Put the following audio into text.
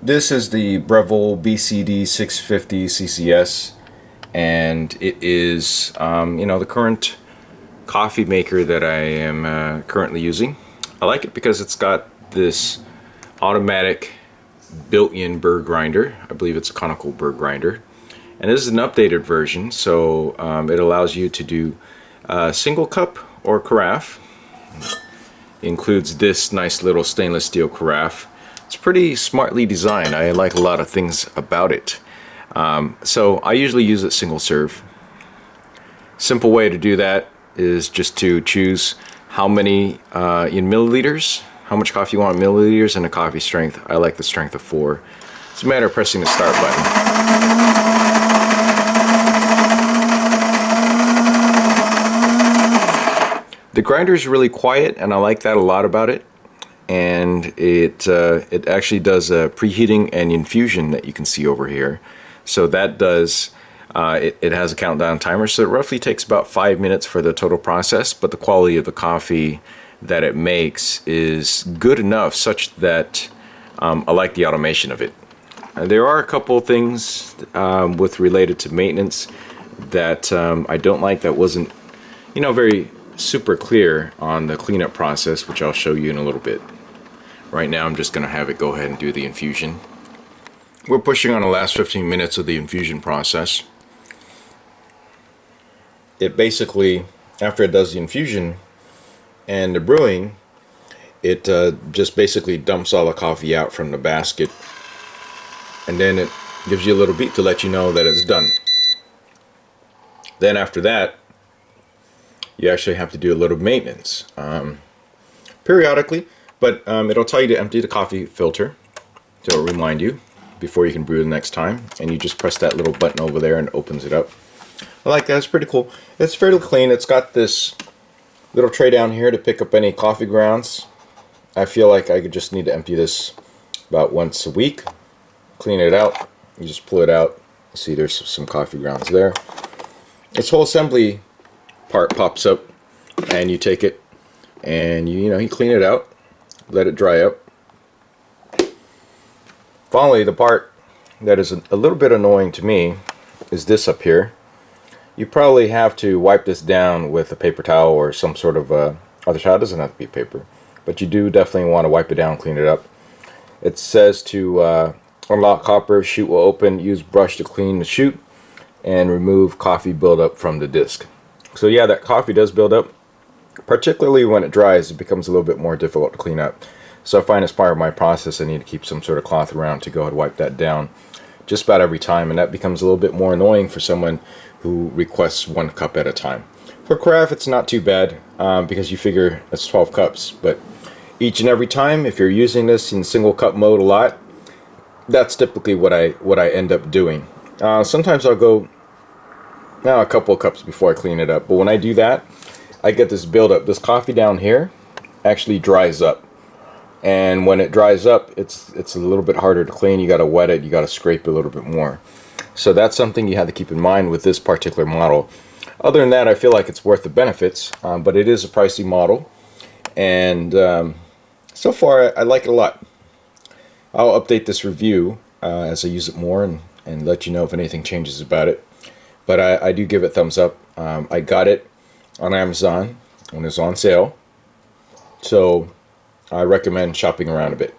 This is the Breville BCD650 CCS, and it is, the current coffee maker that I am currently using. I like it because it's got this automatic built-in burr grinder. I believe it's a conical burr grinder. And this is an updated version, so it allows you to do single cup or carafe. It includes this nice little stainless steel carafe. It's pretty smartly designed. I like a lot of things about it. So I usually use it single serve. Simple way to do that is just to choose how many in milliliters, how much coffee you want in milliliters, and the coffee strength. I like the strength of 4. It's a matter of pressing the start button. The grinder is really quiet, and I like that a lot about it. And it actually does preheating and infusion that you can see over here. So that does, it has a countdown timer, so it roughly takes about 5 minutes for the total process, but the quality of the coffee that it makes is good enough such that I like the automation of it. There are a couple things with related to maintenance that I don't like, that wasn't, very super clear on the cleanup process, which I'll show you in a little bit. Right now I'm just going to have it go ahead and do the infusion. We're pushing on the last 15 minutes of the infusion process. It basically, after it does the infusion and the brewing, it just basically dumps all the coffee out from the basket, and then it gives you a little beep to let you know that it's done. Then after that, you actually have to do a little maintenance periodically. But it'll tell you to empty the coffee filter, so it'll remind you before you can brew the next time. And you just press that little button over there and it opens it up. I like that, it's pretty cool. It's fairly clean. It's got this little tray down here to pick up any coffee grounds. I feel like I could just need to empty this about once a week. Clean it out. You just pull it out. See, there's some coffee grounds there. This whole assembly part pops up, and you take it and you clean it out. Let it dry up. Finally, the part that is a little bit annoying to me is this up here. You probably have to wipe this down with a paper towel or some sort of other towel. It doesn't have to be paper, but you do definitely want to wipe it down, clean it up. It says to unlock copper, chute will open, use brush to clean the chute, and remove coffee buildup from the disc. So yeah, that coffee does build up. Particularly when it dries, it becomes a little bit more difficult to clean up. So I find as part of my process, I need to keep some sort of cloth around to go ahead and wipe that down just about every time, and that becomes a little bit more annoying for someone who requests 1 cup at a time. For carafe, it's not too bad because you figure it's 12 cups, but each and every time, if you're using this in single cup mode a lot, that's typically what I end up doing. Sometimes I'll go a couple of cups before I clean it up, but when I do that, I get this buildup. This coffee down here actually dries up, and when it dries up, it's a little bit harder to clean. You got to wet it, you got to scrape it a little bit more. So that's something you have to keep in mind with this particular model. Other than that, I feel like it's worth the benefits, but it is a pricey model, and so far I like it a lot. I'll update this review as I use it more and let you know if anything changes about it. But I do give it thumbs up. I got it on Amazon when it's on sale, so I recommend shopping around a bit.